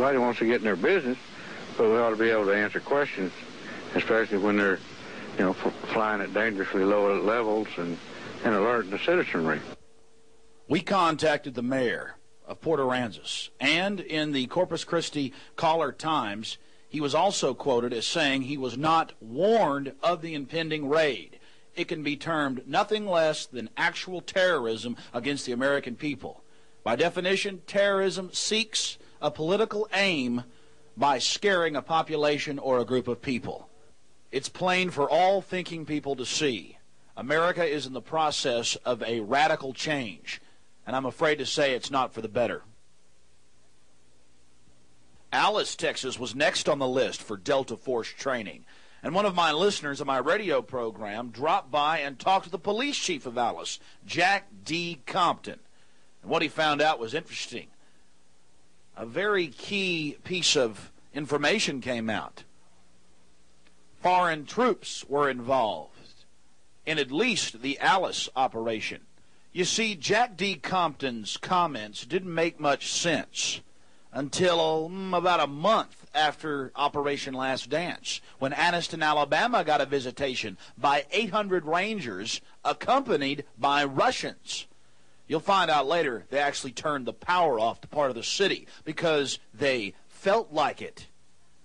Nobody wants to get in their business, but we ought to be able to answer questions, especially when they're, flying at dangerously low levels and alerting the citizenry. We contacted the mayor of Port Aransas, and in the Corpus Christi Caller-Times, he was also quoted as saying he was not warned of the impending raid. It can be termed nothing less than actual terrorism against the American people. By definition, terrorism seeks a political aim by scaring a population or a group of people. It's plain for all thinking people to see. America is in the process of a radical change, and I'm afraid to say it's not for the better. Alice, Texas was next on the list for Delta Force training. And one of my listeners on my radio program dropped by and talked to the police chief of Alice, Jack D. Compton. And what he found out was interesting. A very key piece of information came out. Foreign troops were involved in at least the Alice operation. You see, Jack D. Compton's comments didn't make much sense until about a month after Operation Last Dance, when Anniston, Alabama got a visitation by 800 Rangers accompanied by Russians. You'll find out later they actually turned the power off to part of the city because they felt like it.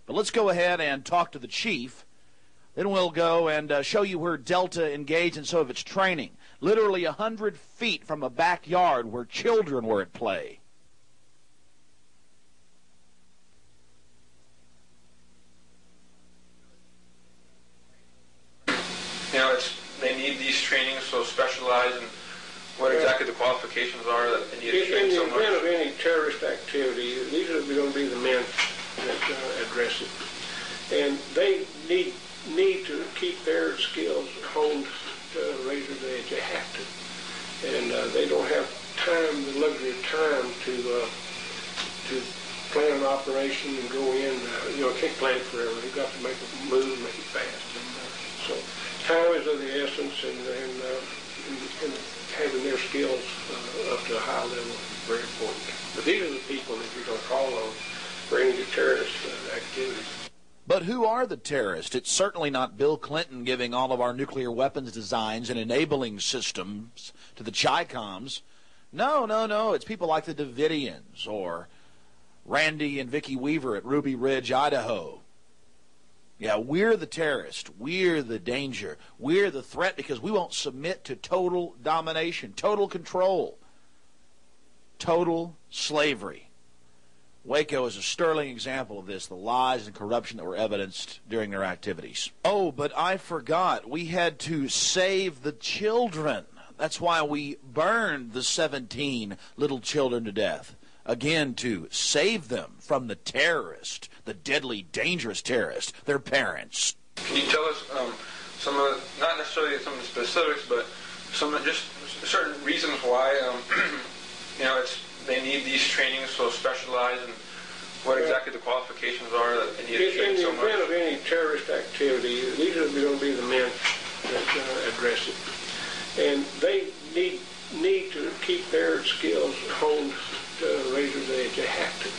But let's go ahead and talk to the chief. Then we'll go and show you where Delta engaged in some of its training. Literally 100 feet from a backyard where children were at play. They need these trainings so specialized, and what exactly the qualifications are that they need to train so much. In the event of any terrorist activity, these are going to be the men that address it. And they need to keep their skills honed to a razor's edge. They have to. And they don't have time, the luxury of time to plan an operation and go in. Can't plan it forever. They've got to make a move, make it fast. And so time is of the essence, and having their skills up to a high level is very important. But these are the people that you're going to call on for any terrorist activities. But who are the terrorists? It's certainly not Bill Clinton giving all of our nuclear weapons designs and enabling systems to the Chi-Coms. No. It's people like the Davidians or Randy and Vicki Weaver at Ruby Ridge, Idaho. Yeah, we're the terrorists. We're the danger. We're the threat because we won't submit to total domination, total control, total slavery. Waco is a sterling example of this, the lies and corruption that were evidenced during their activities. Oh, but I forgot. We had to save the children. That's why we burned the 17 little children to death. Again, to save them from the terrorist, the deadly, dangerous terrorist, their parents. Can you tell us some of, not necessarily some of the specifics, but some of just certain reasons why, they need these trainings so specialized, and what exactly the qualifications are that they need to train so much? In the event of any terrorist activity, these are going to be the men that address it. And they need to keep their skills honed to a razor's edge. They have to.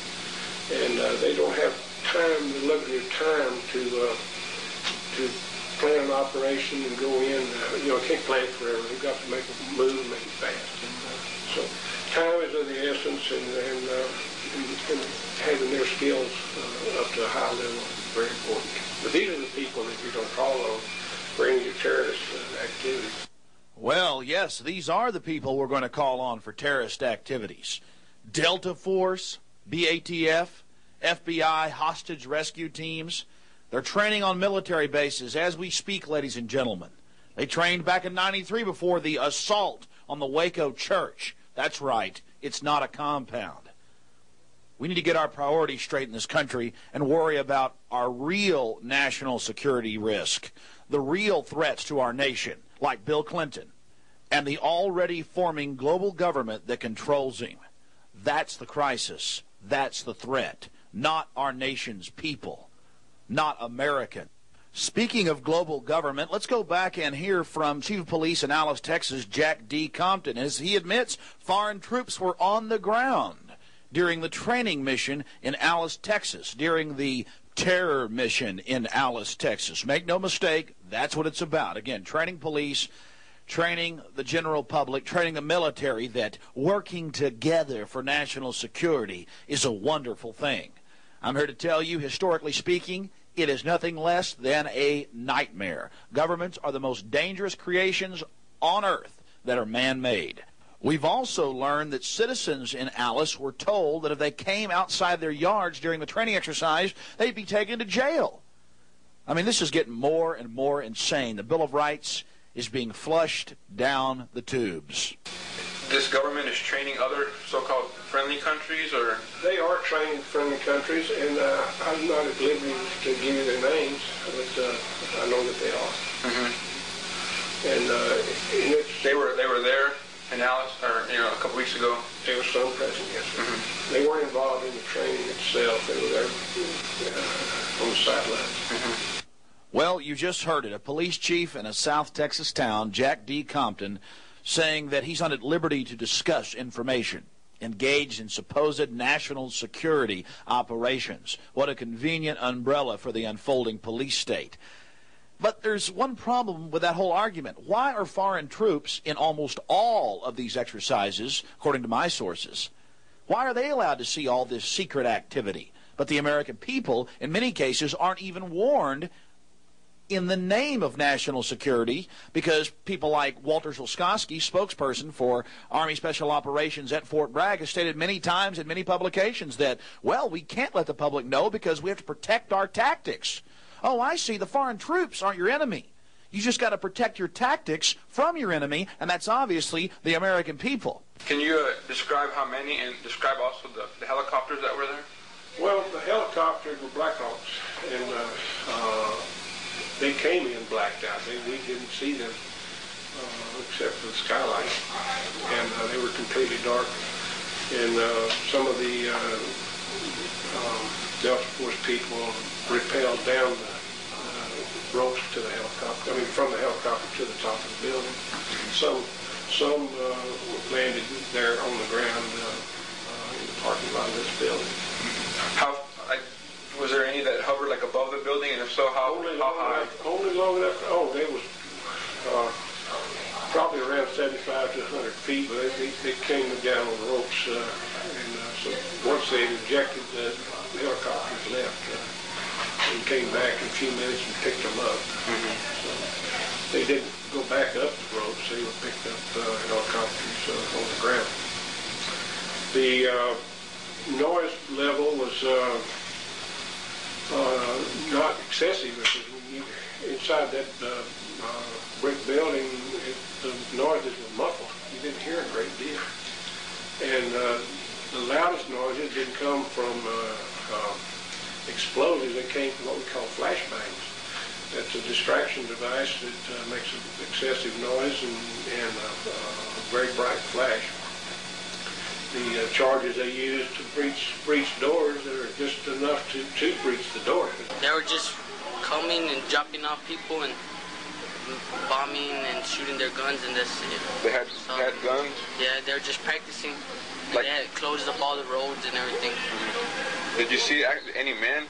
And they don't have time, the luxury of time to plan an operation and go in. Can't plan it forever. They've got to make a move, make it fast. And so time is of the essence, and having their skills up to a high level is very important. But these are the people that you're going to call on for any terrorist activities. Well, yes, these are the people we're going to call on for terrorist activities. Delta Force, BATF, FBI, hostage rescue teams. They're training on military bases as we speak, ladies and gentlemen. They trained back in '93 before the assault on the Waco church. That's right, it's not a compound. We need to get our priorities straight in this country and worry about our real national security risk, the real threats to our nation, like Bill Clinton, and the already forming global government that controls him. That's the crisis. That's the threat. Not our nation's people. Not American. Speaking of global government, let's go back and hear from Chief of Police in Alice, Texas, Jack D. Compton. As he admits, foreign troops were on the ground during the training mission in Alice, Texas, during the terror mission in Alice, Texas. Make no mistake, that's what it's about. Again, training police, training the general public, training the military that working together for national security is a wonderful thing. I'm here to tell you, historically speaking, it is nothing less than a nightmare. Governments are the most dangerous creations on earth that are man-made. We've also learned that citizens in Alice were told that if they came outside their yards during the training exercise, they'd be taken to jail. I mean, this is getting more and more insane. The Bill of Rights is being flushed down the tubes. This government is training other so-called friendly countries, or? They are training friendly countries, and I'm not at liberty to give you their names, but I know that they are. Mm-hmm. And it's, they were there in Alice, or a couple weeks ago. There was some present, yes, sir. Mm-hmm. They weren't involved in the training itself. They were there on the sidelines. Mm-hmm. Well, you just heard it. A police chief in a South Texas town, Jack D. Compton, saying that he's not at liberty to discuss information engaged in supposed national security operations. What a convenient umbrella for the unfolding police state. But there's one problem with that whole argument. Why are foreign troops in almost all of these exercises, according to my sources? Why are they allowed to see all this secret activity? But the American people, in many cases, aren't even warned in the name of national security, because people like Walter Szulkowski, spokesperson for Army Special Operations at Fort Bragg, has stated many times in many publications that, well, we can't let the public know because we have to protect our tactics. Oh, I see. The foreign troops aren't your enemy. You just got to protect your tactics from your enemy, and that's obviously the American people. Can you describe how many, and describe also the helicopters that were there? Well, the helicopters were Black Hawks, and they came in blacked out. We didn't see them except for the skylight, and they were completely dark. And some of the Delta Force people rappelled down the ropes to the helicopter. I mean, from the helicopter to the top of the building. Some landed there on the ground in the parking lot of this building. Was there any that hovered like above the building, and if so, how high? Only long enough. Oh, they was probably around 75 to 100 feet, but they came down on ropes, and so once they ejected, the helicopters left and came back in a few minutes and picked them up. Mm-hmm. So they didn't go back up the ropes; they were picked up helicopters on the ground. The noise level was not excessive. Inside that brick building, the noises were muffled. You didn't hear a great deal. And the loudest noises didn't come from explosives. They came from what we call flashbangs. That's a distraction device that makes an excessive noise and a very bright flash. The charges they use to breach doors that are just enough to breach the door. They were just coming and dropping off people and bombing and shooting their guns, and that's it. They had guns? Yeah, they were just practicing. They had closed up all the roads and everything. Mm-hmm. Did you see any men?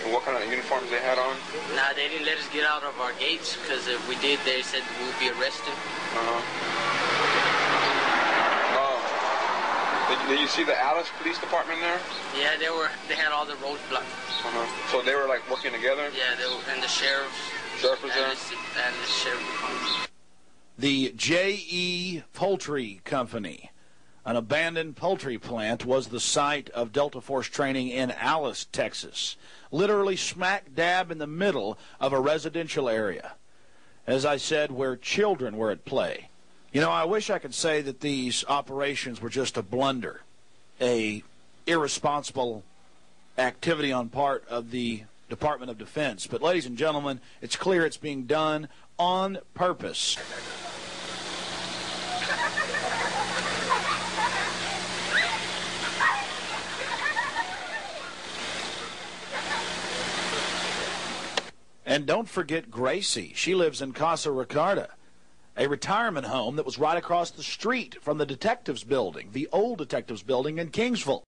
And what kind of uniforms they had on? Nah, they didn't let us get out of our gates, because if we did, they said we would be arrested. Did you see the Alice Police Department there? Yeah, they had all the roads blocked. So they were like working together? Yeah, and the sheriff was there? And the sheriff. The J.E. Poultry Company, an abandoned poultry plant, was the site of Delta Force training in Alice, Texas, literally smack dab in the middle of a residential area, as I said, where children were at play. You know, I wish I could say that these operations were just a blunder, a irresponsible activity on part of the Department of Defense. But, ladies and gentlemen, it's clear it's being done on purpose. And don't forget Gracie. She lives in Casa Ricarda, a retirement home that was right across the street from the detectives building, the old detectives building in Kingsville.